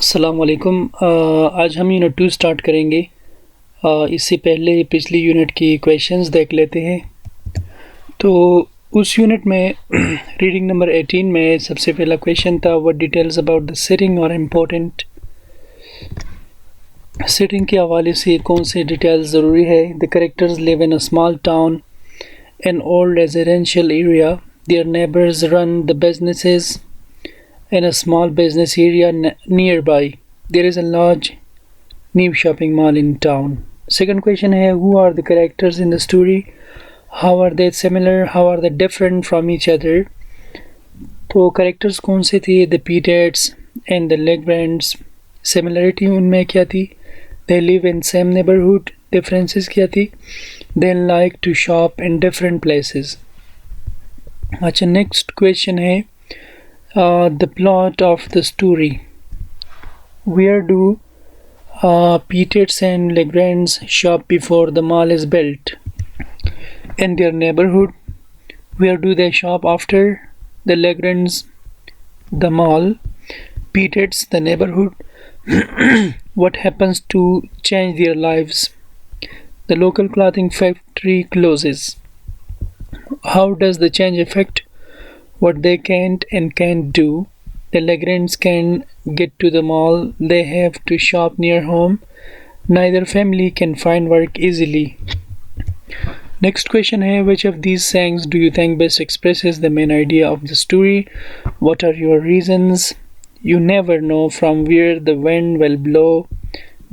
अस्सलाम वालेकुम। आज हम यूनिट 2 स्टार्ट करेंगे। इससे पहले पिछली यूनिट की क्वेश्चंस देख लेते हैं। तो उस यूनिट में रीडिंग नंबर 18 में सबसे पहला क्वेश्चन था what details about the sitting और इम्पोर्टेंट। सिटिंग के हवाले से कौन से डिटेल्स ज़रूरी है। The characters live in a small town an old residential area, their neighbours run the businesses in a small business area nearby. There is a large new shopping mall in town. Second question है who are the characters in the story? How are they similar? How are they different from each other? तो characters कौन से थे? The Petettes and the Legrands. Similarity उनमें क्या थी? They live in same neighborhood. Differences क्या थी? They like to shop in different places. अच्छा next question है the plot of the story. Where do Pete's and Legrand's shop before the mall is built? In their neighborhood. Where do they shop after the Legrand's the mall? Pete's the neighborhood. What happens to change their lives? The local clothing factory closes. How does the change affect what they can't and can't do? The Legrands can get to the mall, they have to shop near home. Neither family can find work easily. Next question है which of these sayings do you think best expresses the main idea of the story? What are your reasons? You never know from where the wind will blow.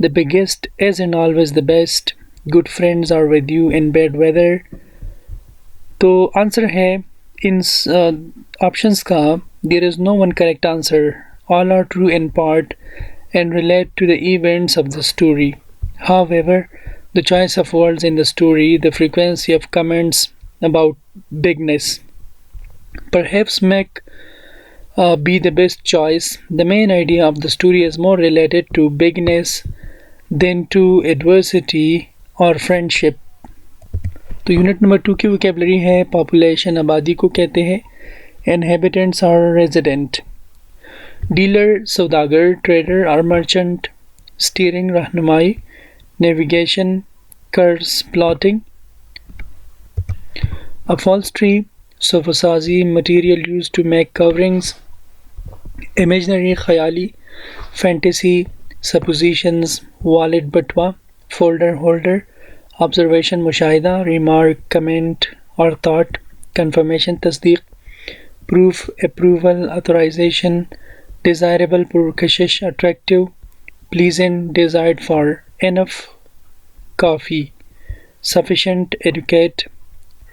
The biggest isn't always the best. Good friends are with you in bad weather. तो answer है in options ka there is no one correct answer. All are true in part and relate to the events of the story. However, the choice of words in the story, the frequency of comments about bigness perhaps make be the best choice. The main idea of the story is more related to bigness than to adversity or friendship. तो unit number 2 की vocabulary है population, आबादी को कहते हैं, inhabitants और resident, dealer सौदागर, trader और मर्चेंट, स्टीयरिंग रहनुमाई, नेविगेशन, कर्स प्लॉटिंग, अपहोल्स्ट्री सोफासाजी, material used to make coverings, imaginary ख्याली, फैंटेसी, सपोजिशंस, वॉलेट बटवा, फोल्डर होल्डर, ऑब्जर्वेशन मुशाहिदा, रिमार्क कमेंट और थॉट, कंफर्मेशन तस्दीक, प्रूफ अप्रूवल ऑथराइजेशन, डिज़ायरेबल पुरकशिश attractive, pleasant desired for, enough काफ़ी, sufficient adequate,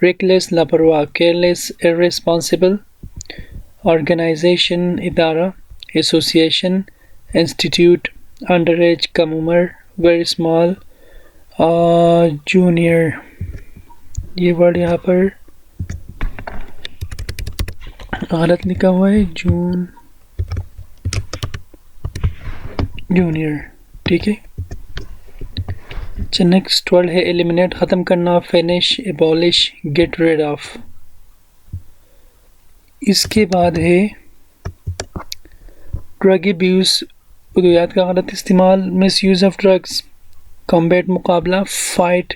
reckless लापरवाह, careless irresponsible, organisation इदारा, association, institute, under age कम उम्र, वेरी स्मॉल, जूनियर, ये वर्ड यहाँ पर गलत लिखा हुआ है, जूनियर, ठीक है। अच्छा नेक्स्ट वर्ड है एलिमिनेट, ख़त्म करना, finish, abolish, get rid of. इसके बाद है ड्रग अब्यूज़, उद्वियात का गलत इस्तेमाल, misuse of drugs, combat मुकाबला, फाइट,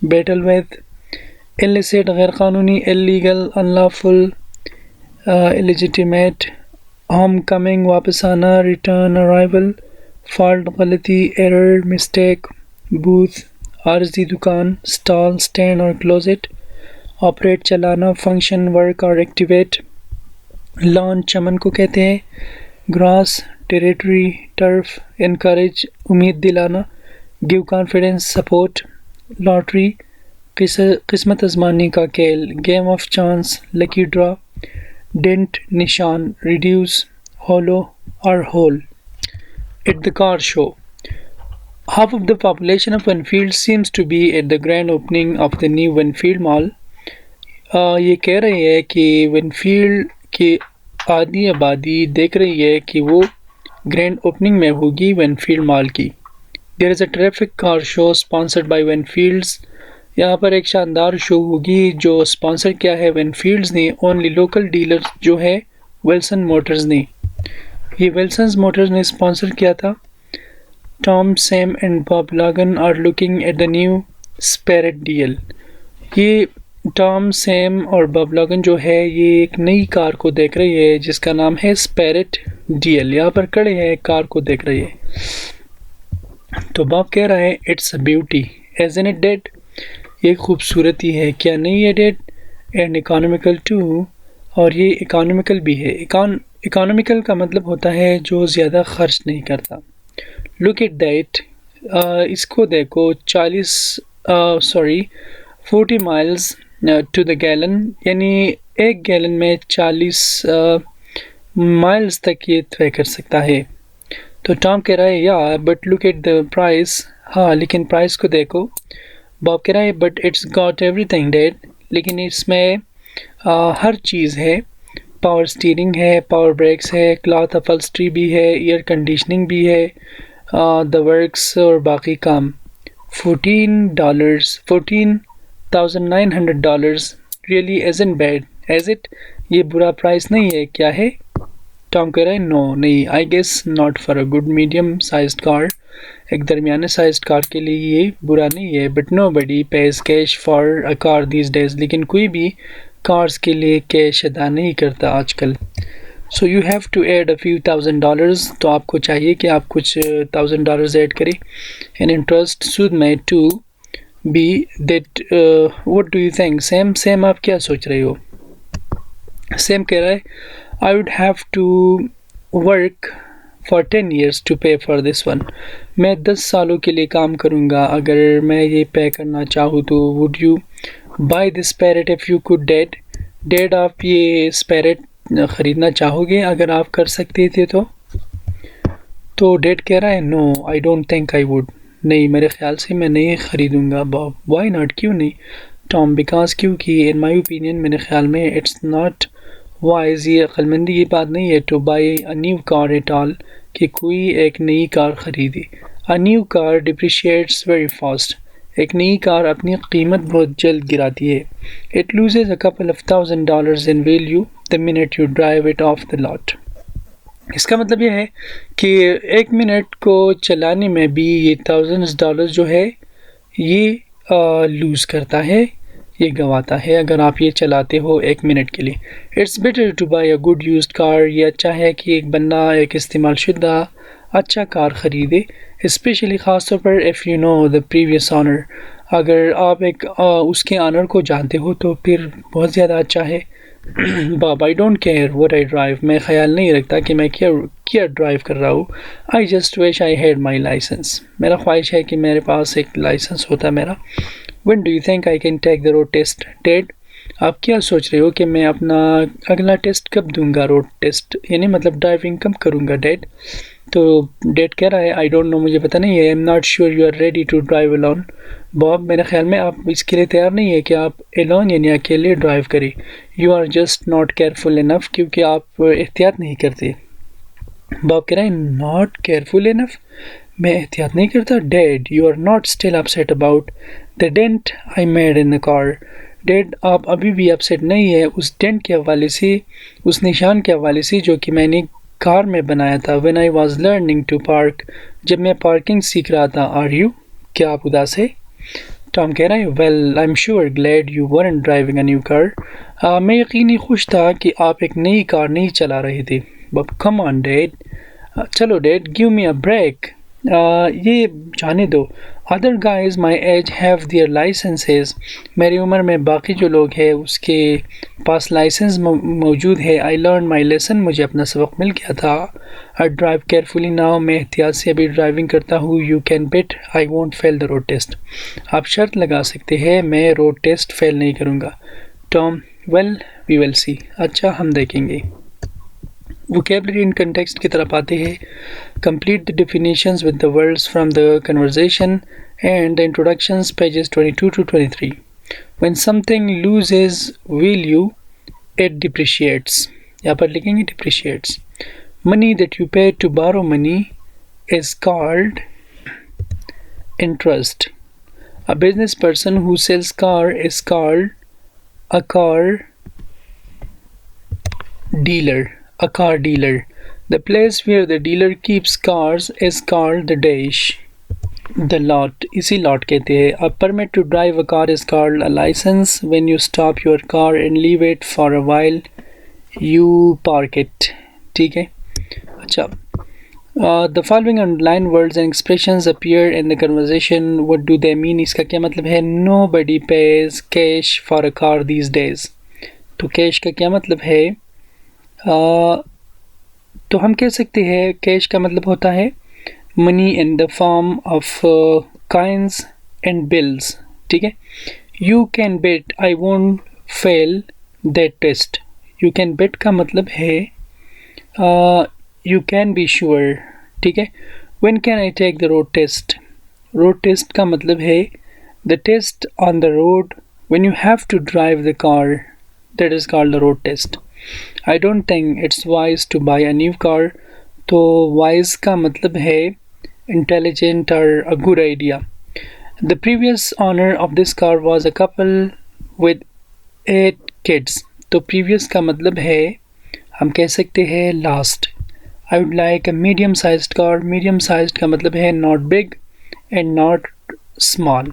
बैटल विद, इलिसिट गैर कानूनी, illegal, unlawful, illegitimate, homecoming वापस आना, रिटर्न, अराइवल, फॉल्ट गलती, एरर, मिस्टेक, बूथ आर्जी दुकान, स्टॉल, स्टैंड और क्लोजेट, ऑपरेट चलाना, फंक्शन, वर्क और एक्टिवेट, लॉन चमन को कहते हैं, ग्रास, टेरिटरी, टर्फ, इनकरेज उम्मीद दिलाना, गिव कॉन्फिडेंस, सपोर्ट, लॉटरी किस्मत आजमाने का खेल, game of chance, lucky draw, dent निशान, रिड्यूस, होलो और hole. At the car show, half of the population of Winfield seems to be at the grand opening of the new Winfield Mall. ये कह रही है कि Winfield की आधी आबादी देख रही है कि वो ग्रैंड ओपनिंग में होगी विनफील्ड मॉल की। There is a terrific car show sponsored by Winfields. यहाँ पर एक शानदार शो होगी जो स्पॉन्सर किया है विनफील्ड्स ने, ओनली लोकल डीलर जो है विल्सन मोटर्स ने। ये विल्सन्स मोटर्स ने स्पॉन्सर किया था। Tom Sam and Bob Logan are looking at the new separate deal. ये टॉम सैम और बॉब लॉगन जो है ये एक नई कार को देख रही है जिसका नाम है स्पेरेट डीएल। यहाँ पर खड़े हैं कार को देख रही है। तो बॉब कह रहा है it's a beauty isn't it Dad, ये खूबसूरती है क्या नहीं है डेड, एंड इकोनॉमिकल टू, और ये इकोनॉमिकल भी है। इकोनॉमिकल का मतलब होता है जो ज़्यादा खर्च नहीं करता। लुक एट दैट, इसको देखो 40 माइल्स टू द गैलन, यानी एक गैलन में 40 माइल्स तक ये तय कर सकता है। तो टॉम कह रहा है या but look at the price, हाँ लेकिन प्राइस को देखो। बॉब कह रहा है but it's got everything dead, लेकिन इसमें हर चीज़ है। पावर स्टीयरिंग है, पावर ब्रेक्स है, क्लॉथ अपल्स्ट्री भी है, एयर कंडीशनिंग भी है, द वर्क्स और बाकी काम। $14,900 really isn't bad is it, ये बुरा प्राइस नहीं है क्या है। टॉम कह रहा है नो नहीं, I guess not for a good medium sized car, एक दरमियाने साइज्ड कार के लिए ये बुरा नहीं है। But nobody pays cash for a car these days, लेकिन कोई भी कार्स के लिए कैश अदा नहीं करता आजकल। So you have to add a few $1,000, तो आपको चाहिए कि आप कुछ $1,000 ऐड करें। एन इंटरेस्ट सूद में to be that, what do you think Sam, Sam आप क्या सोच रहे हो। सैम कह रहा है I would have to work for 10 years to pay for this one, मैं 10 सालों के लिए काम करूँगा अगर मैं ये पे करना चाहूँ तो। Would you buy this parrot if you could Dad, Dad आप ये स्पैरेट ख़रीदना चाहोगे अगर आप कर सकते थे तो डैड कह रहा है no I don't think I would, नहीं मेरे ख्याल से मैं नहीं ख़रीदूँगा। बॉब वाई नॉट, क्यों नहीं। टॉम बिकॉज क्योंकि इन माई ओपिनियन, मेरे ख्याल में इट्स नॉट वाइज, ये अक्लमंदी की बात नहीं है to buy a new car at all, कि कोई एक नई कार ख़रीदे। A new car depreciates very fast, एक नई कार अपनी कीमत बहुत जल्द गिराती है। It loses a couple of $1,000 in value the minute you drive it off the lot. इसका मतलब यह है कि एक मिनट को चलाने में भी ये $1,000 जो है ये लूज़ करता है, ये गंवाता है अगर आप ये चलाते हो एक मिनट के लिए। It's better to buy a good used car, ये अच्छा है कि एक बंदा एक इस्तेमाल शुदा अच्छा कार ख़रीदे, स्पेशली ख़ास तौर पर if you know the previous owner, अगर आप एक उसके ऑनर को जानते हो तो फिर बहुत ज़्यादा अच्छा है। बाब I don't care what I drive, मैं ख्याल नहीं रखता कि मैं क्या क्या ड्राइव कर रहा हूँ। I just wish I had my licence, मेरा ख्वाहिश है कि मेरे पास एक लाइसेंस होता मेरा। When do you think I can take the road test, Dad? आप क्या सोच रहे हो कि मैं अपना अगला टेस्ट कब दूंगा, रोड टेस्ट यानी मतलब ड्राइविंग कब करूंगा डैड। तो डैड कह रहा है आई डोंट नो, मुझे पता नहीं है। I am not sure you are ready to drive alone. Bob मेरे ख्याल में आप इसके लिए तैयार नहीं है कि आप एलोन यानी अकेले ड्राइव करें। You are just not careful enough, क्योंकि आप एहतियात नहीं करते। बॉब कह रहा है नॉट केयरफुल इनफ, मैं एहतियात नहीं करता। Dad you are not still upset about the dent I made in the car. Dad आप अभी भी अपसेट नहीं है उस डेंट के हवाले से, उस निशान के हवाले से जो कि मैंने कार में बनाया था। When I was learning to park, जब मैं पार्किंग सीख रहा था। आर यू, क्या आप उदास है। टॉम कह रहा है well I am sure glad you weren't driving a new car, मैं यकीनी खुश था कि आप एक नई कार नहीं चला रहे थे। बट कम ऑन डैड, चलो Dad give me a break, ये जाने दो। Other guys my age have their licences, मेरी उम्र में बाकी जो लोग हैं उसके पास लाइसेंस मौजूद है। आई लर्न माई लेसन, मुझे अपना सबक मिल गया था। आई ड्राइव केयरफुली नाउ, मैं एहतियात से अभी ड्राइविंग करता हूँ। You can bet I won't fail the road test, आप शर्त लगा सकते हैं मैं रोड टेस्ट फेल नहीं करूँगा। Tom well we will see, अच्छा हम देखेंगे। Vocabulary in context की तरफ आते हैं। Complete the definitions with the words from the conversation and the introductions, pages 22 to 23. When something loses value, it depreciates. यहाँ पर लिखेंगे depreciates. Money that you pay to borrow money is called interest. A business person who sells car is called a car dealer. A car dealer. The place where the dealer keeps cars is called the dash. The lot, इसी lot कहते हैं. A permit to drive a car is called a license. When you stop your car and leave it for a while, you park it. ठीक है. अच्छा. The following underlined words and expressions appear in the conversation. What do they mean? इसका क्या मतलब है? Nobody pays cash for a car these days. तो cash का क्या मतलब है? तो हम कह सकते हैं cash का मतलब होता है money in the form of coins and bills. ठीक है. You can bet I won't fail that test. You can bet का मतलब है you can be sure. ठीक है. When can I take the road test? Road test का मतलब है the test on the road when you have to drive the car. That is called the road test. I don't think it's wise to buy a new car. तो wise का मतलब है intelligent or a good idea. The previous owner of this car was a couple with 8 kids. तो previous का मतलब है हम कह सकते हैं last. I would like a medium-sized car. Medium-sized का मतलब है not big and not small.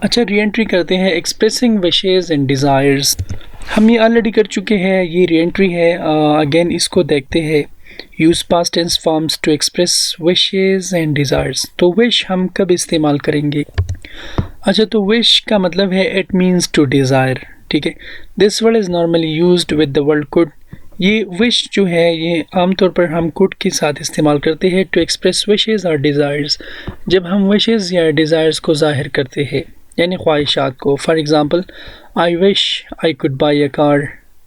अच्छा री-एंट्री करते हैं expressing wishes and desires. हम ये ऑलरेडी कर चुके हैं, ये री-एंट्री है. अगेन इसको देखते हैं. Use past tense forms to express wishes and desires. तो wish हम कब इस्तेमाल करेंगे? अच्छा तो wish का मतलब है it means to desire. ठीक है. This word is normally used with the word could. ये wish जो है ये आमतौर पर हम could के साथ इस्तेमाल करते हैं to express wishes or desires. जब हम wishes या desires को ज़ाहिर करते हैं यानी ख्वाहिशात को. For example, I wish I could buy a car.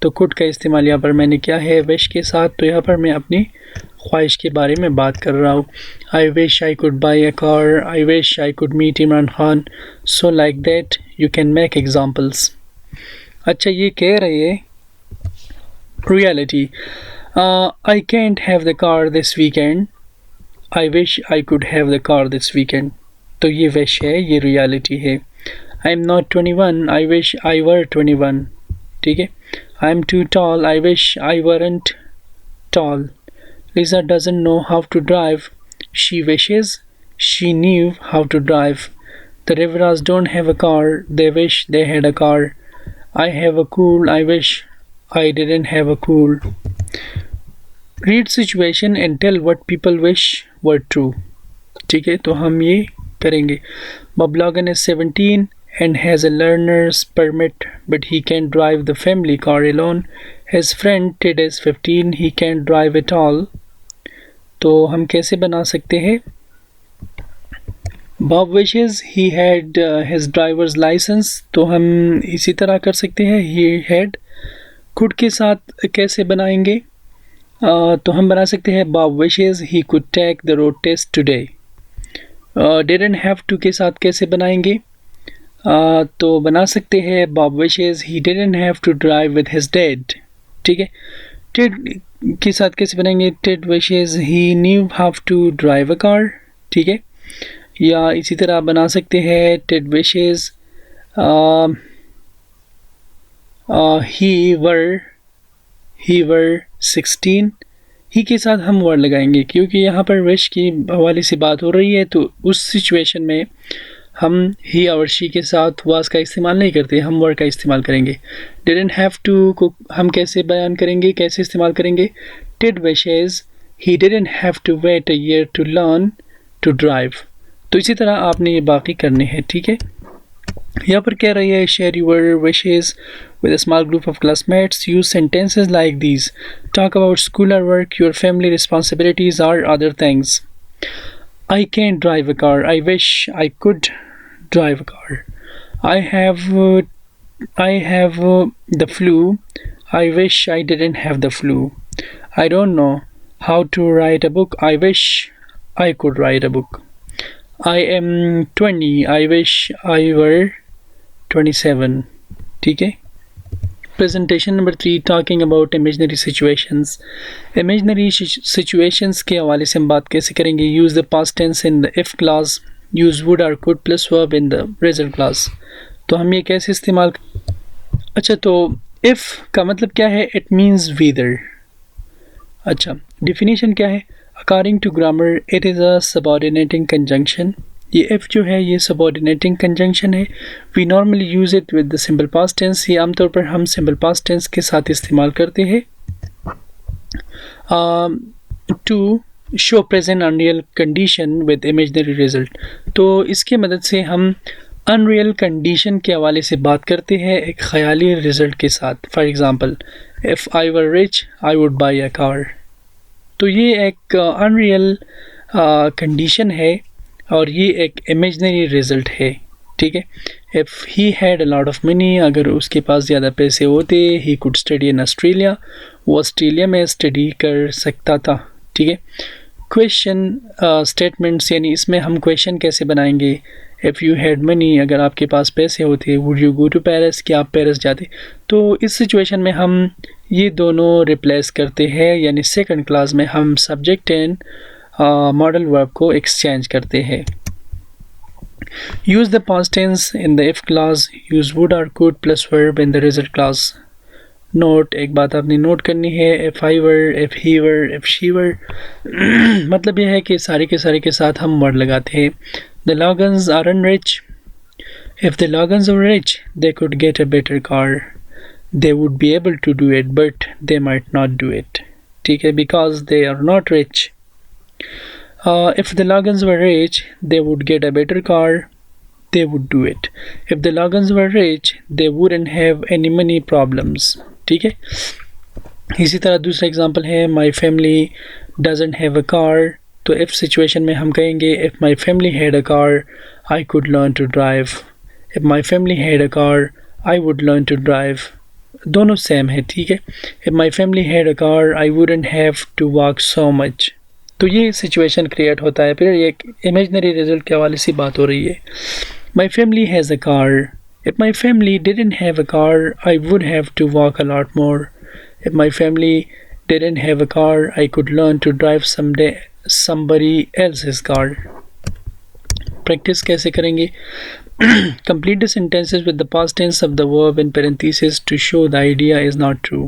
तो could का इस्तेमाल यहाँ पर मैंने किया है wish के साथ. तो यहाँ पर मैं अपनी ख्वाहिश के बारे में बात कर रहा हूँ. I wish I could buy a car. I wish I could meet Imran Khan. So like that you can make examples. अच्छा ये कह रही है reality. I can't have the car this weekend. I wish I could have the car this weekend. तो ये wish है, ये reality है. I'm not 21. I wish I were 21. ठीक है. I'm too tall. I wish I weren't tall. Lisa doesn't know how to drive. She wishes she knew how to drive. The Riveras don't have a car. They wish they had a car. I have a cool. I wish I didn't have a cool. Read situation and tell what people wish were true. ठीक है तो हम ये करेंगे. Bob Logan is 17 and has a learner's permit but he can't drive the family car alone. His friend Ted is 15. He can't drive at all. तो हम कैसे बना सकते हैं? Bob wishes he had his driver's license. तो हम इसी तरह कर सकते हैं. He had could के साथ कैसे बनाएंगे? तो हम बना सकते हैं Bob wishes he could take the road test today. Didn't have to के साथ कैसे बनाएंगे? तो बना सकते हैं Bob wishes he didn't have to drive with his dad. ठीक है. Ted के साथ कैसे बनाएंगे? Ted wishes he knew how to drive a car. ठीक है. या इसी तरह बना सकते हैं Ted wishes he were 16. ही के साथ हम वर्ड लगाएंगे क्योंकि यहाँ पर विश की हवाले से बात हो रही है. तो उस सिचुएशन में हम ही और शी के साथ वाज का इस्तेमाल नहीं करते, हम वर्ड का इस्तेमाल करेंगे. didn't have to को हम कैसे बयान करेंगे, कैसे इस्तेमाल करेंगे? Ted wishes he didn't have to wait a year to learn to drive. तो इसी तरह आपने ये बाकी करने हैं. ठीक है. यहाँ पर कह रही है share your wishes with a small group of classmates. Use sentences like these. Talk about school or work, your family responsibilities or other things. I can't drive a car. I wish I could drive a car. I have the flu. I wish I didn't have the flu. I don't know how to write a book. I wish I could write a book. I am 20. I wish I were 27. ठीक है. Presentation number 3 talking about imaginary situations. Imaginary situations के हवाले से हम बात कैसे करेंगे? Use the past tense in the if clause. Use would or could plus verb in the present clause. तो हम ये कैसे इस्तेमाल? अच्छा तो if का मतलब क्या है? It means whether. अच्छा, डिफिनीशन क्या है? According to grammar it is a subordinating conjunction. ये इफ़ जो है ये सबऑर्डिनेटिंग कंजंक्शन है। We normally use it with the simple past tense. ये आमतौर पर हम सिंपल पास्ट टेंस के साथ इस्तेमाल करते हैं to show present unreal condition with imaginary result. तो इसकी मदद से हम अनरियल कंडीशन के हवाले से बात करते हैं एक ख़याली रिज़ल्ट के साथ। For example, if I were rich I would buy a car. तो ये एक अनरियल कंडीशन है और ये एक इमेजनरी रिज़ल्ट है, ठीक है। If he had a lot of money, अगर उसके पास ज़्यादा पैसे होते, he could study in Australia, वो ऑस्ट्रेलिया में स्टडी कर सकता था, ठीक है। क्वेश्चन स्टेटमेंट्स, यानी इसमें हम क्वेश्चन कैसे बनाएंगे? इफ़ यू हैड मनी, अगर आपके पास पैसे होते, would you go to Paris, क्या आप पेरिस जाते? तो इस सिचुएशन में हम ये दोनों रिप्लेस करते हैं, यानी सेकंड क्लास में हम सब्जेक्ट एंड मॉडल वर्ब को एक्सचेंज करते हैं। Use the past tense in the if clause, use would और could plus verb in the result clause. Note, एक बात आपने नोट करनी है, if I were, if he were, if she were मतलब यह है कि सारे के साथ हम वर्ड लगाते हैं। The Logans are rich, if the Logans are rich they could get a better car, they would be able to do it but they might not do it, ठीक है, because they are not rich. If the Logans were rich, they would get a better car, they would do it. If the Logans were rich, they wouldn't have any money problems. ठीक है। इसी तरह दूसरा example है, my family doesn't have a car। तो if situation में हम कहेंगे if my family had a car, I could learn to drive. If my family had a car, I would learn to drive. दोनों same है, ठीक है। If my family had a car, I wouldn't have to walk so much. तो ये situation create होता है। फिर ये इमेजनरी रिजल्ट के हवाले से बात हो रही है। My family has a car, if my family didn't have a car I would have to walk a lot more, if my family didn't have a car I could learn to drive someday somebody else's car। Practice कैसे करेंगे? Complete the sentences with the past tense of the verb in parentheses to show the idea is not true.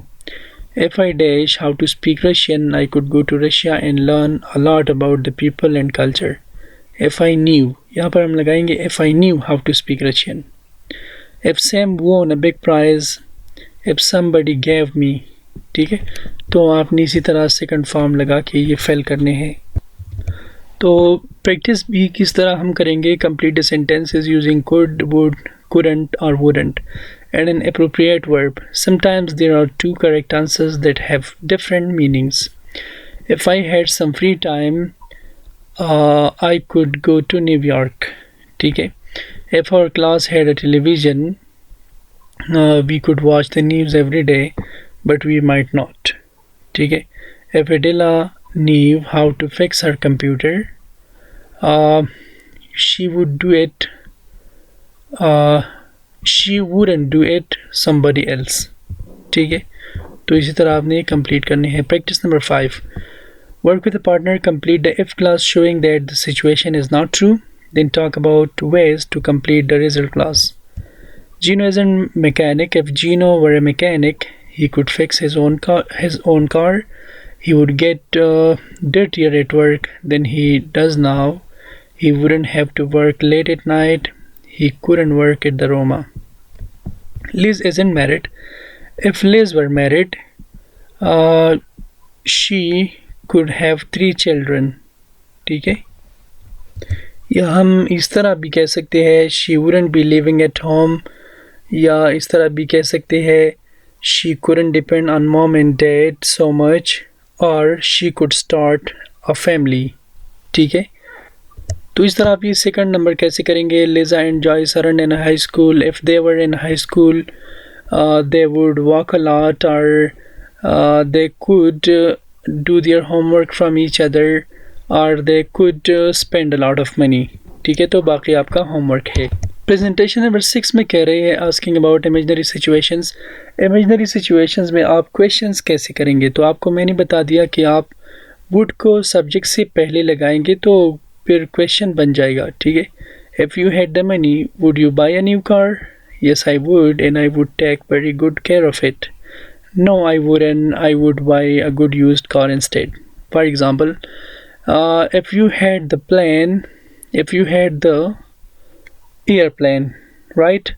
If I dash how to speak Russian, I could go to Russia and learn a lot about the people and culture. If I knew, यहाँ पर हम लगाएंगे if I knew how to speak Russian. If Sam won a big prize, if somebody gave me, ठीक है। तो आपने इसी तरह सेकंड फॉर्म लगा के ये फिल करने हैं। तो प्रैक्टिस भी किस तरह हम करेंगे? Complete the sentences using could, would, couldn't or wouldn't and an appropriate verb. Sometimes there are two correct answers that have different meanings. If I had some free time, I could go to New York. ठीक है। If our class had a television, we could watch the news every day, but we might not. ठीक है। If Adela knew how to fix her computer, she would do it. She wouldn't do it somebody else. ठीक है। तो इसी तरह आपने complete करनी है। Practice number 5, work with a partner, complete the if class showing that the situation is not true, then talk about ways to complete the result class. Gino is a mechanic. If Gino were a mechanic, he could fix his own car. He would get dirtier at work than he does now. He wouldn't have to work late at night. He couldn't work at the Roma. Liz isn't married. If Liz were married, she could have 3 children. ठीक है। या हम इस तरह भी कह सकते हैं she wouldn't be living at home, या इस तरह भी कह सकते हैं she couldn't depend on mom and dad so much, or she could start a family। ठीक है। तो इस तरह आप ये सेकंड नंबर कैसे करेंगे? Liza and Joyce aren't in high school. If they were in high school, they would walk a lot, or they could do their homework from each other, or they could spend a lot of money. ठीक है। तो बाकी आपका homework है। Presentation number 6 में कह रहे हैं asking about imaginary situations. Imaginary situations में आप क्वेश्चंस कैसे करेंगे? तो आपको मैंने बता दिया कि आप वुड को सब्जेक्ट से पहले लगाएंगे तो फिर क्वेश्चन बन जाएगा, ठीक है। If you had the money would you buy a new car? Yes I would, and I would take very good care of it. No, I wouldn't. I would buy a good used car instead. For example, if you had the plane, if you had the airplane, right?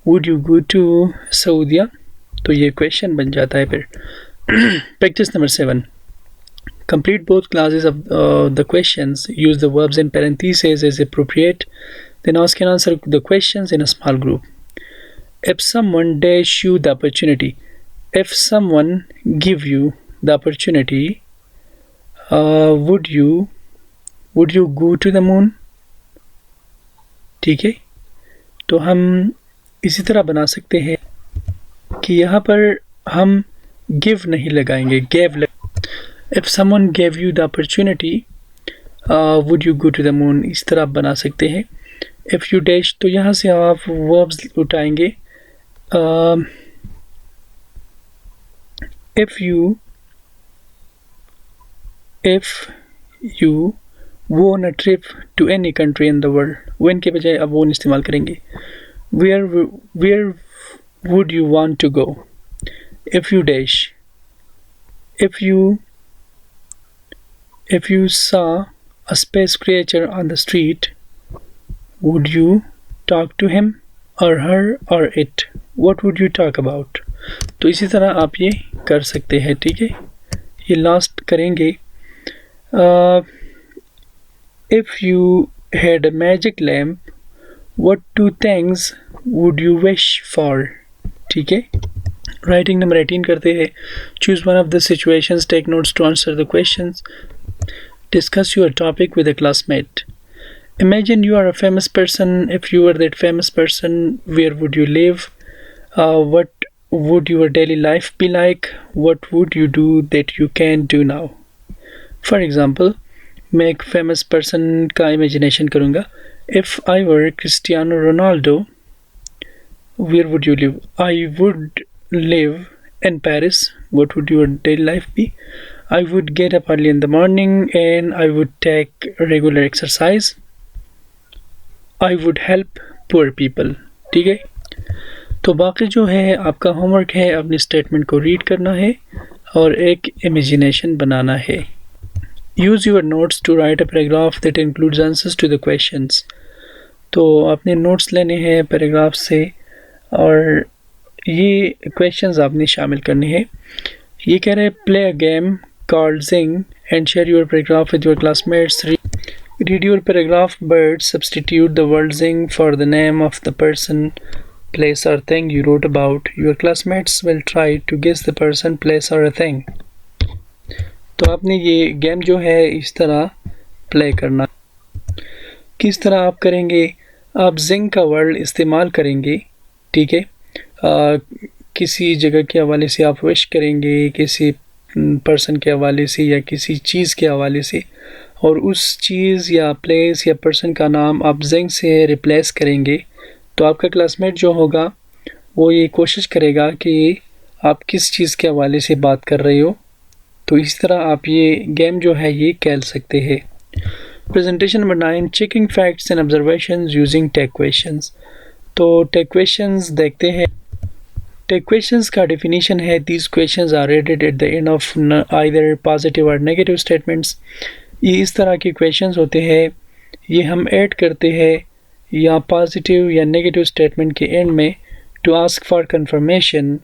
Would you go to Saudi? तो ये question बन जाता है फिर. Practice number 7. Complete both classes of the questions. Use the verbs in parentheses as appropriate. Then ask and answer the questions in a small group. If someone dash you the opportunity, if someone give you the opportunity, would you go to the moon? ठीक है, तो हम इसी तरह बना सकते हैं कि यहाँ पर हम give नहीं लगाएंगे, gave. If someone gave you the opportunity, would you go to the moon? इस तरह बना सकते हैं. If you dash, तो यहाँ से आप verbs उठाएंगे. If you won a trip to any country in the world, when के बजाय अब won इस्तेमाल करेंगे. Where would you want to go? If you dash, if you saw a space creature on the street, would you talk to him or her or it? What would you talk about? तो इसी तरह आप ये कर सकते हैं. ठीक है, ये लास्ट करेंगे. If you had a magic lamp, what 2 things would you wish for? ठीक है, राइटिंग नंबर 18 करते हैं. Choose one of the situations, take notes to answer the questions. Discuss your topic with a classmate. Imagine you are a famous person. If you were that famous person, where would you live? What would your daily life be like? What would you do that you can't do now? For example, मैं एक famous person का imagination करूँगा. If I were Cristiano Ronaldo, where would you live? I would live in Paris. What would your daily life be? I would get up early in the morning and I would take regular exercise. I would help poor people. ठीक है, तो बाकी जो है आपका homework है, अपनी statement को रीड करना है और एक इमेजिनेशन बनाना है. Use your notes to write a paragraph that includes answers to the questions. तो आपने नोट्स लेने हैं पैराग्राफ से और ये क्वेश्चंस आपने शामिल करने हैं. ये कह रहे हैं play a game called Zing and share your paragraph with your classmates. Read your paragraph but substitute the word Zing for the name of the person, place or thing you wrote about. Your classmates will try to guess the person, place or a thing. तो आपने ये game जो है इस तरह play करना. किस तरह आप करेंगे? आप जिंग का वर्ड इस्तेमाल करेंगे. ठीक है, किसी जगह के हवाले से आप विश करेंगे, किसी पर्सन के हवाले से या किसी चीज़ के हवाले से, और उस चीज़ या प्लेस या पर्सन का नाम आप जिंग से रिप्लेस करेंगे. तो आपका क्लासमेट जो होगा वो ये कोशिश करेगा कि आप किस चीज़ के हवाले से बात कर रहे हो. तो इस तरह आप ये गेम जो है ये खेल सकते हैं. Presentation number 9, checking facts and observations using tag questions. तो टेक क्वेश्चंस देखते हैं. टेक क्वेश्चंस का डेफिनेशन है, these questions are rated at the end of either positive और नेगेटिव स्टेटमेंट्स. ये इस तरह के क्वेश्चंस होते हैं, ये हम ऐड करते हैं या पॉजिटिव या नेगेटिव स्टेटमेंट के एंड में टू आस्क फॉर कंफर्मेशन.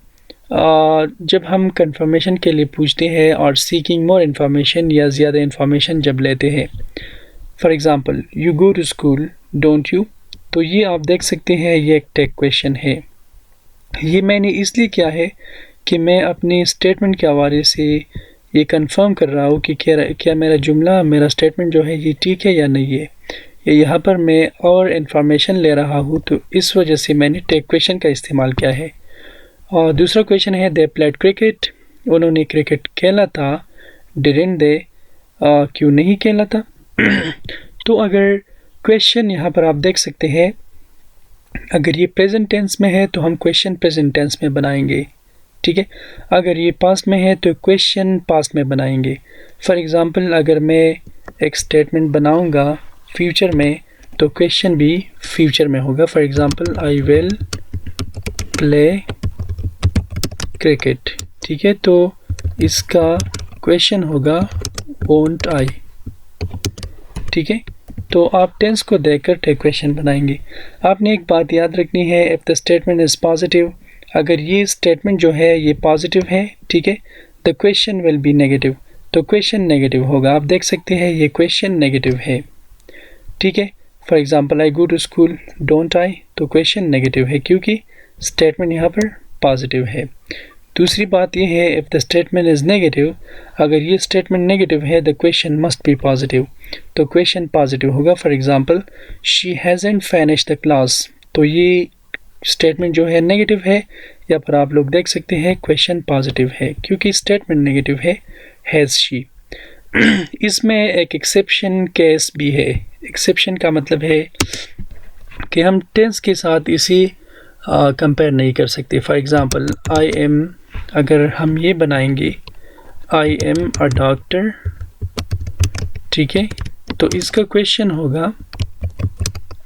जब हम कंफर्मेशन के लिए पूछते हैं और सीकिंग मोर इन्फॉर्मेशन या ज़्यादा इन्फॉर्मेशन जब लेते हैं. For example, you go to school don't you. तो ये आप देख सकते हैं ये एक टेक क्वेश्चन है. ये मैंने इसलिए किया है कि मैं अपनी स्टेटमेंट के हवाले से ये कंफर्म कर रहा हूँ कि क्या मेरा जुमला, मेरा स्टेटमेंट जो है ये ठीक है या नहीं है, या यहाँ पर मैं और इन्फॉर्मेशन ले रहा हूँ. तो इस वजह से मैंने टेक क्वेश्चन का इस्तेमाल किया है. और दूसरा क्वेश्चन है, दे प्लेड क्रिकेट. उन्होंने क्रिकेट खेला था. डिडंट दे, क्यों नहीं खेला था. तो अगर क्वेश्चन यहाँ पर आप देख सकते हैं, अगर ये प्रेजेंट टेंस में है तो हम क्वेश्चन प्रेजेंट टेंस में बनाएंगे. ठीक है, अगर ये पास्ट में है तो क्वेश्चन पास्ट में बनाएंगे. फॉर एग्ज़ाम्पल, अगर मैं एक स्टेटमेंट बनाऊँगा फ्यूचर में तो क्वेश्चन भी फ्यूचर में होगा. For example, I will play cricket. ठीक है, तो इसका क्वेश्चन होगा वोंट आई। ठीक है, तो आप टेंस को देखकर टेक क्वेश्चन बनाएंगे। आपने एक बात याद रखनी है, if the statement is positive, अगर ये स्टेटमेंट जो है ये पॉजिटिव है, ठीक है, the question will be negative, तो क्वेश्चन नेगेटिव होगा। आप देख सकते हैं ये क्वेश्चन नेगेटिव है। ठीक है, for example I go to school, don't I, तो क्वेश्चन नेगेटिव है क्योंकि स्टेटमेंट यहाँ पर पॉजिटिव है। दूसरी बात यह है, if the statement is negative, अगर ये स्टेटमेंट नेगेटिव है the question must be positive, तो क्वेश्चन पॉजिटिव होगा। For example she hasn't finished the class, तो ये स्टेटमेंट जो है नेगेटिव है, या पर आप लोग देख सकते हैं क्वेश्चन पॉजिटिव है क्योंकि स्टेटमेंट नेगेटिव है, हैज़ शी। इसमें एक एक्सेप्शन केस भी है। एक्सेप्शन का मतलब है कि हम टेंस के साथ इसी कंपेयर नहीं कर सकते। फॉर एग्जांपल आई एम, अगर हम ये बनाएंगे आई एम अ डॉक्टर, ठीक है, तो इसका क्वेश्चन होगा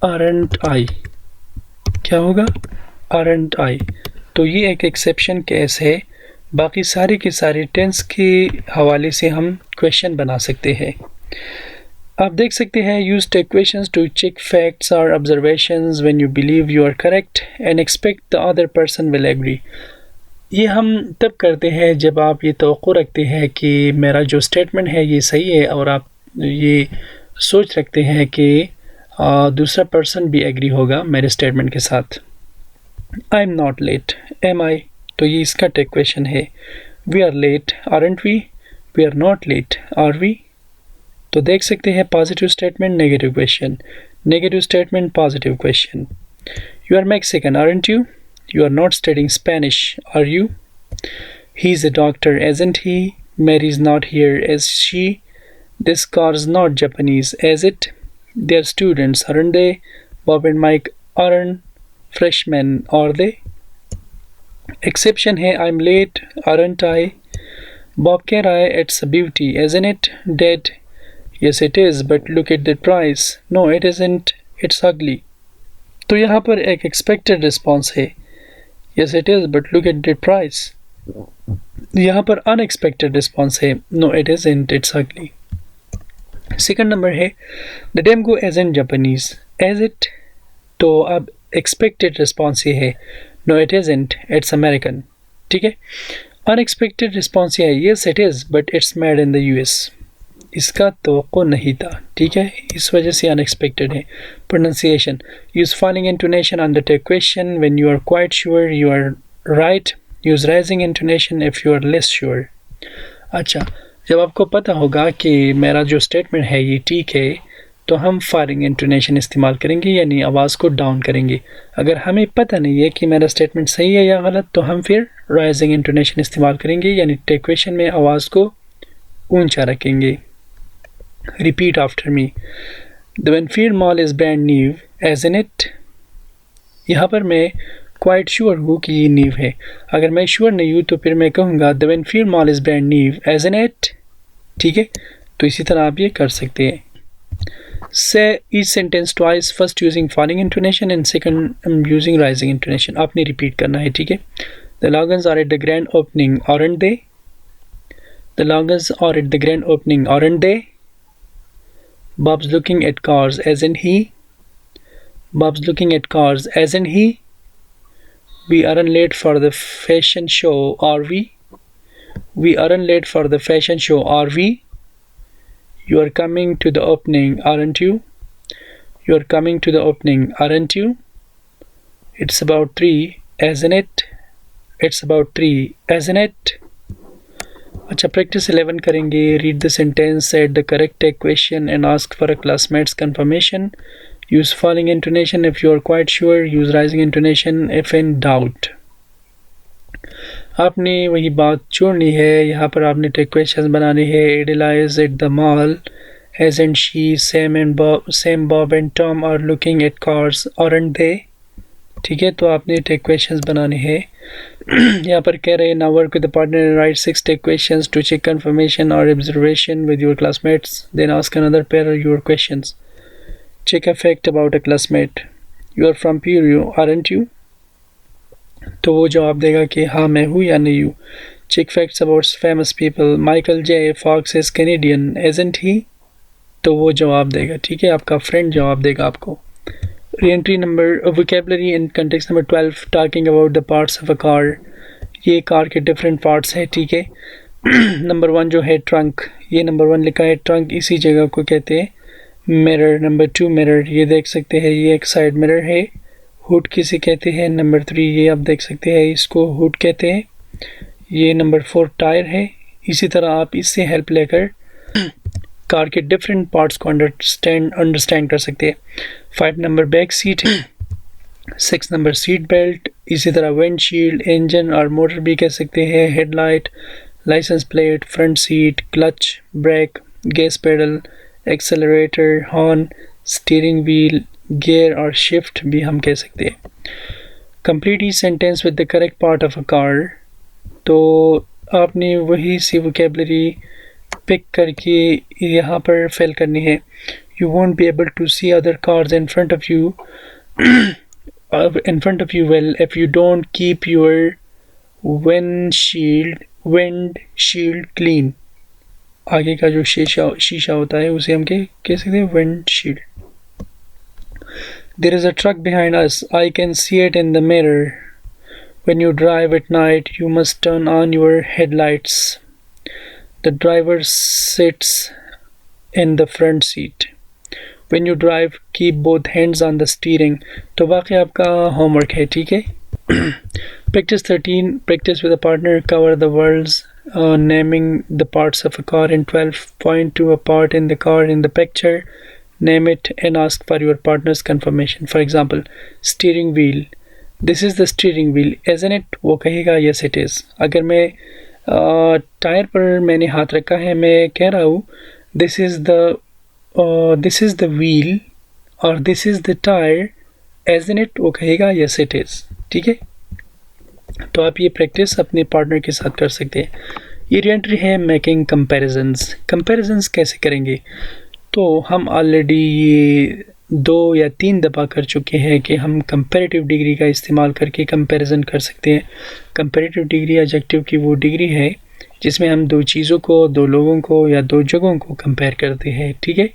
आरंट आई, क्या होगा, आरंट आई। तो ये एक एक्सेप्शन केस है, बाकी सारे के सारे टेंस के हवाले से हम क्वेश्चन बना सकते हैं। आप देख सकते हैं use tag questions to check facts और observations when you believe you are correct and expect the other person will agree. ये हम तब करते हैं जब आप ये तवक्को रखते हैं कि मेरा जो स्टेटमेंट है ये सही है, और आप ये सोच रखते हैं कि दूसरा पर्सन भी एग्री होगा मेरे स्टेटमेंट के साथ। I am not late, am I, तो ये इसका टेक क्वेश्चन है। We are late, aren't we, we are not late, are we. तो देख सकते हैं positive statement negative question, negative statement positive question. You are Mexican, aren't you, you are not studying Spanish, are you. He is a doctor, isn't he, Mary is not here, is she, this car is not Japanese, is it, they are students, aren't they, Bob and Mike aren't freshman, are they. Exception है I am late, aren't I, Bob कह रहा है it's a beauty, isn't it, dad, yes it is but look at the price, no it isn't, it's ugly। तो यहाँ पर एक expected response है, yes it is but look at the price। यहाँ पर unexpected response है, no it isn't, it's ugly। Second number है the demgo isn't Japanese, as it, तो अब expected response ये है, no it isn't, it's American। ठीक है, unexpected response ये है, yes it is but it's made in the US। इसका तवक्को नहीं था, ठीक है, इस वजह से अनएक्सपेक्टेड है। Pronunciation, use falling intonation on the tag question when you are quite sure you are right, use rising intonation if you are less sure. अच्छा, जब आपको पता होगा कि मेरा जो स्टेटमेंट है ये ठीक है, तो हम फॉलिंग इंटोनेशन इस्तेमाल करेंगे, यानी आवाज़ को डाउन करेंगे। अगर हमें पता नहीं है कि मेरा स्टेटमेंट सही है या गलत, तो हम फिर राइजिंग इंटोनेशन इस्तेमाल करेंगे, यानी टेक क्वेश्चन में आवाज़ को ऊंचा रखेंगे। Repeat after me. The Winfield Mall is brand new, isn't it? यहाँ पर मैं quite sure हूँ कि ये न्यू है। अगर मैं श्योर नहीं हूँ तो फिर मैं कहूँगा The Winfield Mall is brand new, isn't it? ठीक है, तो इसी तरह आप ये कर सकते हैं। Say each sentence twice, first using falling intonation and second using rising intonation। आपने repeat करना है, ठीक है। The Logans are at the grand opening, aren't they? The Logans are at the grand opening, aren't they? Bob's looking at cars, isn't he? Bob's looking at cars, isn't he? We aren't late for the fashion show, are we? We aren't late for the fashion show, are we? You are coming to the opening, aren't you? You are coming to the opening, aren't you? It's about 3, isn't it? It's about 3, isn't it? अच्छा, practice 11 करेंगे। Read the sentence, set the correct tag question and ask for a classmate's confirmation. Use following intonation if you are quite sure, use rising intonation if in doubt. आपने वही बात छोड़नी है, यहाँ पर आपने टेक क्वेश्चन बनाने हैं। Adela is at the mall, isn't she, same Bob and Tom are looking at cars, aren't they. ठीक है, तो आपने टेक क्वेश्चंस बनाने हैं। यहाँ पर कह रहे हैं now work with the partner and write 6 tag questions to check confirmation और observation with your classmates, then ask another pair your questions. Check a fact about a classmate, you are from Peru, aren't you. तो वो जवाब देगा कि हाँ मैं हूँ या नहीं हूँ। Chick facts about famous people. Michael J. Fox is Canadian, isn't he? तो वो जवाब देगा, ठीक है, आपका फ्रेंड जवाब देगा आपको. Re-entry number vocabulary in context number 12 talking about the parts of a car. ये कार के डिफरेंट पार्ट्स है, ठीक है. नंबर 1 जो है ट्रंक, ये नंबर 1 लिखा है ट्रंक, इसी जगह को कहते हैं मिरर. नंबर 2 मिरर, ये देख सकते हैं ये एक साइड मिरर है. हुड किसे कहते हैं? नंबर 3 ये आप देख सकते हैं इसको हुड कहते हैं. ये नंबर 4 टायर है. इसी तरह आप इससे हेल्प लेकर कार के डिफरेंट पार्ट्स को अंडरस्टैंड कर सकते हैं. 5 नंबर बैक सीट है. 6 नंबर सीट बेल्ट. इसी तरह विंडशील्ड, इंजन और मोटर भी कह सकते हैं. Headlight, licence plate, front seat, clutch, brake, gas pedal, accelerator, horn, steering wheel, gear और शिफ्ट भी हम कह सकते हैं. Complete each sentence with the correct part of a car. तो आपने वही सी वोकेबलरी पिक करके यहाँ पर फिल करनी है. You won't be able to see other cars in front of you well if you don't keep your windshield clean. आगे का जो शीशा होता है उसे हम कह सकते हैं windshield. There is a truck behind us. I can see it in the mirror. When you drive at night, you must turn on your headlights. The driver sits in the front seat. When you drive, keep both hands on the steering. तो बाकी आपका homework है, ठीक है. Practice 13. Practice with a partner. Cover the words. Naming the parts of a car. In 12, point to a part in the car in the picture. Name it and ask for your partner's confirmation. For example, steering wheel. This is the steering wheel, isn't it? वो कहेगा yes it is. अगर मैं tyre पर मैंने हाथ रखा है, मैं कह रहा हूँ this is the wheel और this is the tire, isn't it? वो कहेगा yes it is, ठीक है. तो आप ये प्रैक्टिस अपने पार्टनर के साथ कर सकते हैं. ये रीएंट्री है मेकिंग कंपैरिजंस कैसे करेंगे. तो हम ऑलरेडी ये 2 या 3 दफ़ा कर चुके हैं कि हम कंपैरेटिव डिग्री का इस्तेमाल करके कंपैरिजन कर सकते हैं. कंपैरेटिव डिग्री एडजेक्टिव की वो डिग्री है जिसमें हम 2 चीज़ों को, 2 लोगों को या 2 जगहों को कंपेयर करते हैं, ठीक है.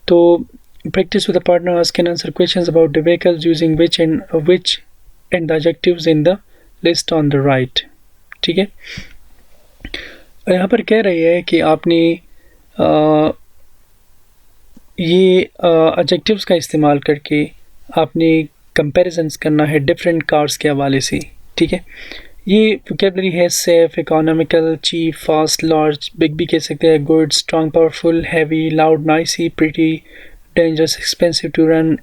तो practice with the partner. Ask and answer questions about the vehicles using which and the adjectives in the list on the right, ठीक है. यहाँ पर कह रही है कि आपने ये एडजेक्टिव्स का इस्तेमाल करके आपने कंपैरिजन्स करना है डिफरेंट कार्स के हवाले से, ठीक है. ये वोकेबलरी है safe, economical, cheap, fast, large, big भी कह सकते हैं, good, strong, powerful, heavy, loud, noisy, pretty, dangerous, expensive to run,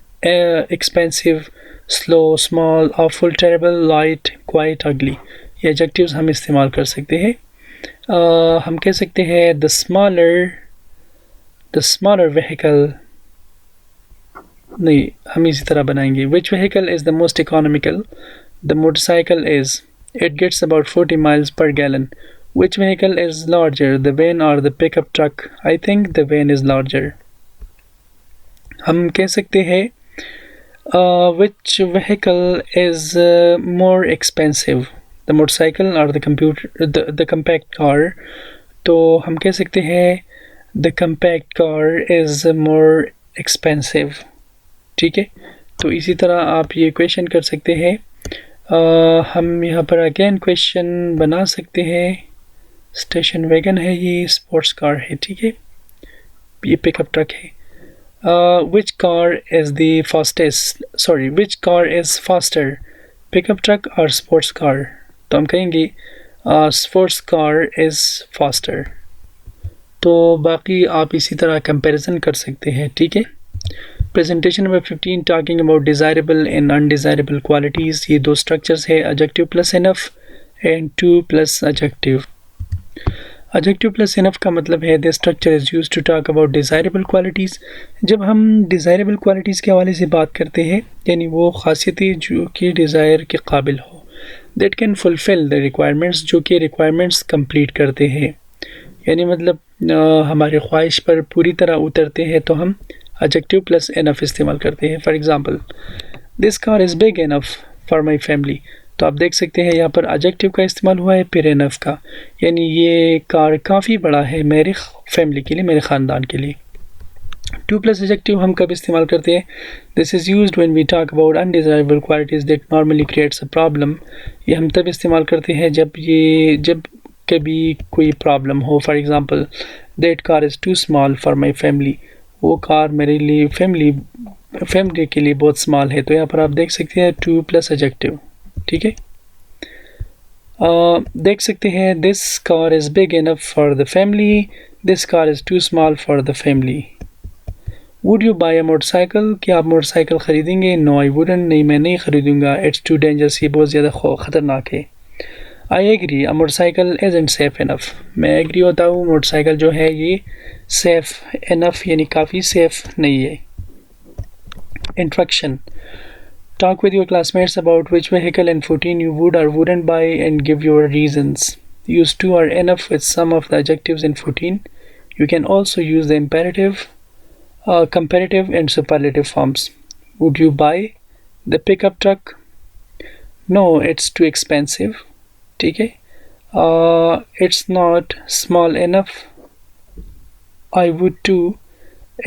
expensive, slow, small, awful, terrible, light, quiet, ugly. ये एडजेक्टिव्स हम इस्तेमाल कर सकते हैं. हम कह सकते हैं द स्मॉलर व्हीकल, नहीं, हम इसी तरह बनाएंगे. Which vehicle is the most economical. The motorcycle is, it gets about 40 miles per gallon. Which vehicle is larger, the van or the pickup truck? I think the van is larger. हम कह सकते हैं which vehicle is more expensive, the motorcycle or the compact car. तो हम कह सकते हैं the compact car is more expensive, ठीक है. तो इसी तरह आप ये क्वेश्चन कर सकते हैं. हम यहाँ पर अगेन क्वेश्चन बना सकते हैं. स्टेशन वैगन है, ये स्पोर्ट्स कार है, ठीक है, ये पिकअप ट्रक है. Which car is faster, pickup truck और स्पोर्ट्स कार. तो हम कहेंगे स्पोर्ट्स कार इज़ फास्टर. तो बाकी आप इसी तरह कंपैरिजन कर सकते हैं, ठीक है. Presentation number 15 talking about desirable and undesirable qualities. ये 2 स्ट्रक्चर्स है, adjective plus enough and 2 plus adjective. Adjective plus enough का मतलब है this structure is used to talk about desirable qualities. जब हम डिज़ायरेबल क्वालिटीज़ के हवाले से बात करते हैं, यानी वो खासियतें जो कि डिज़ायर के काबिल हो, that can fulfil the requirements, जो कि रिक्वायरमेंट्स कंप्लीट करते हैं, यानी मतलब हमारे ख्वाहिश पर पूरी तरह उतरते हैं, तो हम एडजेक्टिव प्लस इनफ इस्तेमाल करते हैं. For example, this car is big enough for my family. तो तो आप देख सकते हैं यहाँ पर एडजेक्टिव का इस्तेमाल हुआ है, फिर एनफ का, यानी ये कार काफ़ी बड़ा है मेरी फैमिली के लिए, मेरे ख़ानदान के लिए। टू प्लस एडजेक्टिव हम कब इस्तेमाल करते हैं? This is used when we talk about undesirable qualities that normally creates a problem. ये हम तब इस्तेमाल करते हैं जब कभी कोई प्रॉब्लम हो। For example, that car is too small for my family. वो कार मेरे लिए फैमिली के लिए बहुत स्मॉल है। तो यहाँ पर आप देख सकते हैं टू प्लस एडजेक्टिव, ठीक है। देख सकते हैं this car is big enough for the family, this car is too small for the family. Would you buy a motorcycle? क्या आप मोटरसाइकिल ख़रीदेंगे? नो आई वुडंट, नहीं मैं नहीं ख़रीदूँगा। इट्स टू डेंजरस, ये बहुत ज़्यादा ख़तरनाक है। I agree, a motorcycle isn't safe enough. मैं एग्री होता हूँ, मोटरसाइकिल जो है ये सेफ इनफ यानी काफ़ी सेफ नहीं है। इंट्रक्शन, talk with your classmates about which vehicle and 14 you would or wouldn't buy and give your reasons. Use to or enough with some of the adjectives in 14. You can also use the imperative, comparative and superlative forms. Would you buy the pickup truck? No, it's too expensive. ठीक है। It's not small enough. I would too.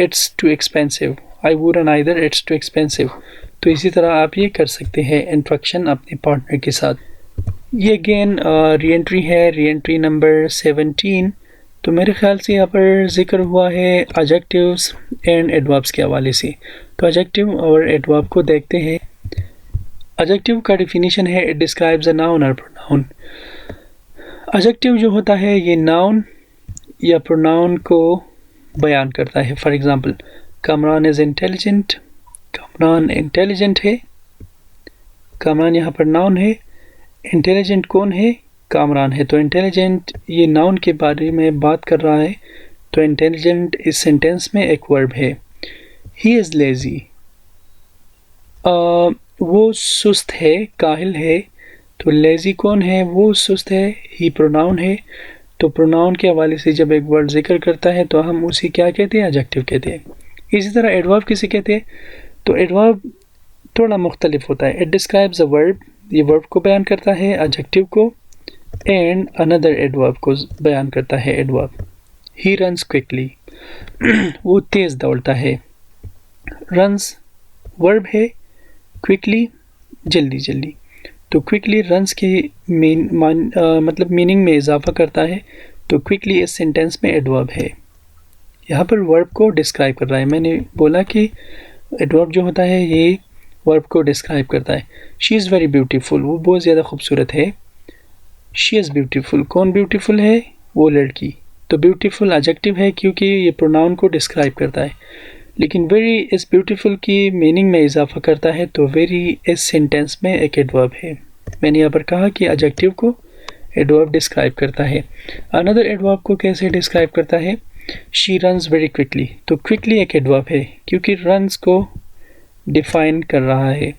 It's too expensive. I wouldn't either. It's too expensive. तो इसी तरह आप ये कर सकते हैं इंट्रक्शन अपने पार्टनर के साथ। ये अगेन री एंट्री है, री एंट्री नंबर 17। तो मेरे ख्याल से यहाँ पर जिक्र हुआ है एडजेक्टिव्स एंड एडवर्ब्स के हवाले से। तो एडजेक्टिव और एडवर्ब को देखते हैं। एडजेक्टिव का डिफिनीशन है, इट डिस्क्राइब्स अ नाउन और प्रोनाउन। एडजेक्टिव जो होता है ये नाउन या प्रोनाउन को बयान करता है। For example, Kamran is intelligent, Kamran intelligent है। कामरान यहाँ पर नाउन है, इंटेलिजेंट कौन है? कामरान है। तो इंटेलिजेंट ये नाउन के बारे में बात कर रहा है, तो इंटेलिजेंट इस सेंटेंस में एक वर्ब है। ही इज़ लेज़ी, वो सुस्त है, काहिल है। तो लेज़ी कौन है? वो सुस्त है। ही प्रोनाउन है। तो प्रोनाउन के हवाले से जब एक वर्ड जिक्र करता है तो हम उसे क्या कहते हैं? एडजेक्टिव कहते हैं। इसी तरह एडवर्ब किसे कहते हैं? तो एडवर्ब थोड़ा मुख्तलिफ होता है। इट डिस्क्राइब्स अ वर्ब, ये वर्ब को बयान करता है, एडजेक्टिव को, एंड अनदर एडवर्ब को बयान करता है एडवर्ब। ही रन्स क्विकली, वो तेज़ दौड़ता है। रन्स वर्ब है, क्विकली जल्दी जल्दी। तो क्विकली रन्स की मतलब मीनिंग में इजाफा करता है। तो क्विकली इस सेंटेंस में एडवर्ब है, यहाँ पर वर्ब को डिस्क्राइब कर रहा है। मैंने बोला कि एडवर्ब जो होता है ये वर्ब को डिस्क्राइब करता है। शी इज़ वेरी ब्यूटीफुल, वो बहुत ज़्यादा खूबसूरत है। शी इज़ ब्यूटीफुल, कौन ब्यूटीफुल है? वो लड़की। तो ब्यूटीफुल एडजेक्टिव है क्योंकि ये प्रोनाउन को डिस्क्राइब करता है। लेकिन वेरी इस ब्यूटीफुल की मीनिंग में इजाफा करता है, तो वेरी इस सेंटेंस में एक एडवर्ब है। मैंने यहाँ पर कहा कि एडजेक्टिव को एडवर्ब डिस्क्राइब करता है। अनदर एडवर्ब को कैसे डिस्क्राइब करता है? She runs very quickly. तो क्विकली एक एडवर्ब है क्योंकि रन्स को डिफाइन कर रहा है,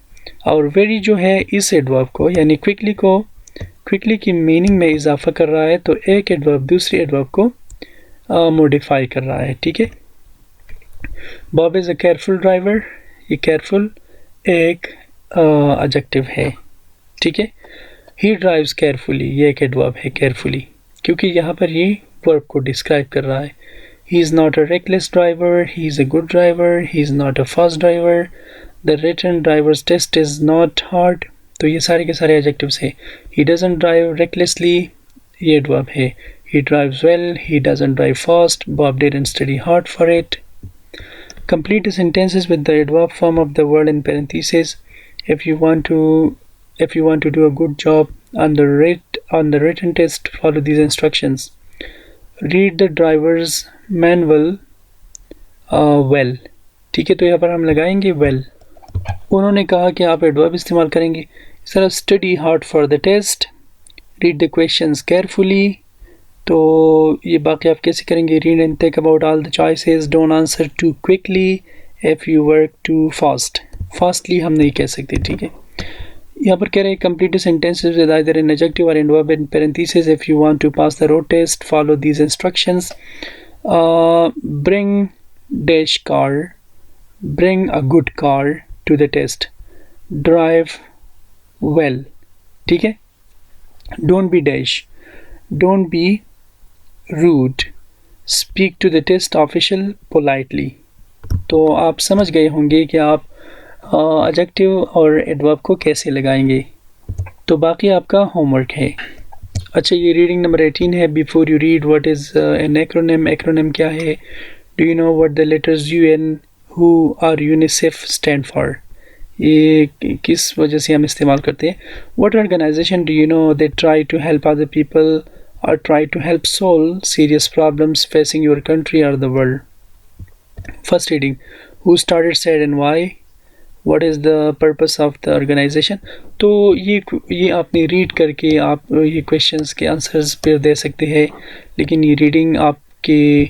और वेरी जो है इस एडवर्ब को यानी क्विकली की मीनिंग में इजाफा कर रहा है। तो एक एडवर्ब दूसरी एडवर्ब को मॉडिफाई कर रहा है, ठीक है। Bob is a careful driver, ये केयरफुल एक एडजेक्टिव है, ठीक है। ही ड्राइव्स केयरफुली, ये एक एडवर्ब है केयरफुली, क्योंकि यहाँ पर ये वर्ब को डिस्क्राइब कर रहा है। He is not a reckless driver, he is a good driver, he is not a fast driver, the written drivers test is not hard. तो ये सारे के सारे एडजेक्टिव्स हैं। ही डजंट ड्राइव रेकलेसली, ये एडवर्ब है। He drives well, he doesn't drive fast, Bob didn't study hard for it. Complete the sentences with the adverb form of the word in parentheses. If you want to do a good job on the written test, follow these instructions. Read the driver's manual well. ठीक है, तो यहाँ पर हम लगाएंगे well. उन्होंने कहा कि आप एडवर्ब इस्तेमाल करेंगे। इस तरह study hard for the test. Read the questions carefully. तो ये बाकी आप कैसे करेंगे? Read and think about all the choices, don't answer too quickly, if you work too fastly हम नहीं कह सकते, ठीक है। यहाँ पर कह रहे हैं complete sentences with either an adjective और adverb in parentheses. If you want to pass the road test, follow these instructions. Bring dash car, bring a good car to the test, drive well, ठीक है। Don't be dash, don't be rude, speak to the test official politely. तो आप समझ गए होंगे कि आप adjective और एडवर्ब को कैसे लगाएंगे। तो बाकी आपका होमवर्क है। अच्छा, ये रीडिंग नंबर 18 है। Before you read, what is an acronym? Acronym क्या है? Do you know what the letters UN who are UNICEF stand for? ये किस वजह से हम इस्तेमाल करते हैं? What organisation do you know they try to help other people और try to help solve serious problems facing your country और the world? First reading, who started sad and why? What is the purpose of the organisation? तो ये आपने read करके आप ये questions के answers फिर दे सकते हैं, लेकिन ये रीडिंग आपके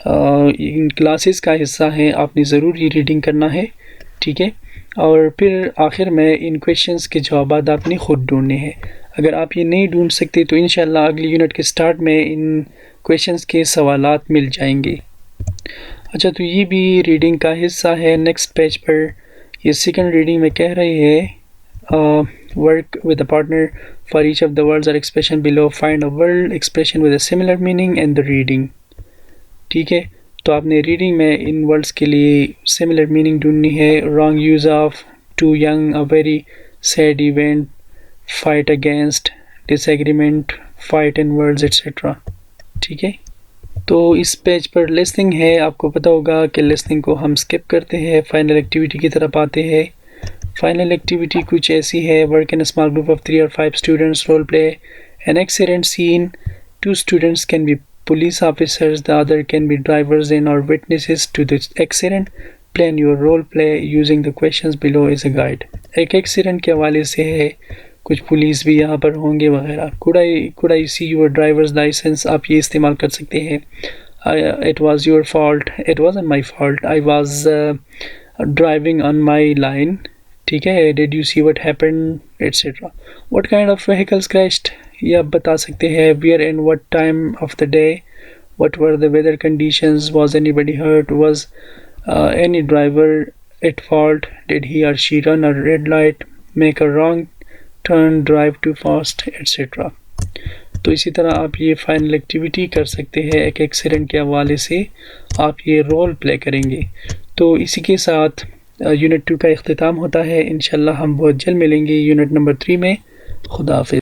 इन क्लासेस का हिस्सा है, आपने ज़रूर ये रीडिंग करना है, ठीक है। और फिर आखिर में इन क्वेश्चंस के जवाब आपने ख़ुद ढूंढने हैं। अगर आप ये नहीं ढूंढ सकते तो इंशाल्लाह अगली यूनिट के स्टार्ट में इन क्वेश्चंस के सवालात मिल जाएंगे। अच्छा, तो ये भी रीडिंग का हिस्सा है। नेक्स्ट पेज पर ये सेकंड रीडिंग में कह रही है work with a partner for each of the words or expression below, find a word expression with a similar meaning and the reading. ठीक है, तो आपने रीडिंग में इन वर्ड्स के लिए सिमिलर मीनिंग ढूंढनी है। Wrong use of, too young, a very sad event, fight against, disagreement, fight in words etcetera. ठीक है, तो इस पेज पर लिसनिंग है। आपको पता होगा कि लिसनिंग को हम स्किप करते हैं, फाइनल एक्टिविटी की तरफ आते हैं। फाइनल एक्टिविटी कुछ ऐसी है, work in a small group of 3 or 5 students, role play an accident scene, 2 students can be police officers, the other can be drivers in or witnesses to the accident. Plan your role play using the questions below as a guide. एक accident के हवाले से है, कुछ police भी यहाँ पर होंगे वगैरह। could I see your driver's license? आप ये इस्तेमाल कर सकते हैं। It was your fault, it wasn't my fault, I was driving on my line. ठीक है, did you see what happened etc. What kind of vehicles crashed? ये आप बता सकते हैं। where and what time of the day, what were the weather conditions, was anybody hurt, was any driver at fault, did he or she run a red light, make a wrong turn, drive too fast etc. तो इसी तरह आप ये final activity कर सकते हैं। एक accident के हवाले से आप ये रोल प्ले करेंगे। तो इसी के साथ यूनिट 2 का इख्तिताम होता है। इंशाल्लाह हम बहुत जल्द मिलेंगे यूनिट नंबर 3 में। खुदा हाफिज़।